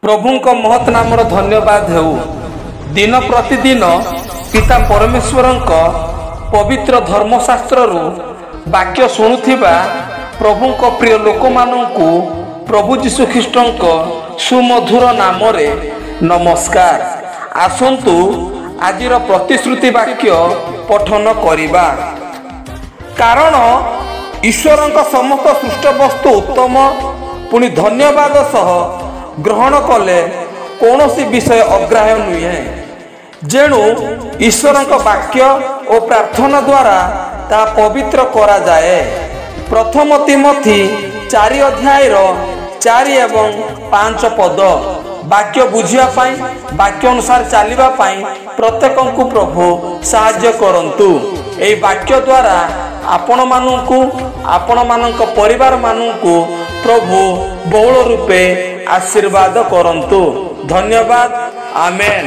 प्रभुंक महत् नामर धन्यवाद हेउ। दिन प्रतिदिन पिता परमेश्वरंक पवित्र धर्मशास्त्र वाक्य शुणुथिबा प्रभुंक प्रिय लोक मानंकु प्रभु जीशु ख्रीष्टंक सुमधुर नामरे नमस्कार। आसंतु आजिर प्रतिश्रुति वाक्य पठन करिबा। कारण ईश्वरंक समस्त सृष्ट वस्तु उत्तम पुनि धन्यवाद सह ग्रहण कले कौनसी विषय अग्राह्य नुहे। जेणु ईश्वरंक वाक्य और प्रार्थना द्वारा ता पवित्र करा जाए। प्रथम तिमोथी 4 अध्याय 4 एवं 5 पद वाक्य बुझिया पाई वाक्य अनुसार चलिबा पाई प्रत्येकंकु प्रभु साहाय्य करंतु। एई वाक्य द्वारा आपण मानंकु आपण मानंक परिवार मानंकु प्रभु बहुल रूपे आशीर्वाद करंतु। धन्यवाद। आमेन।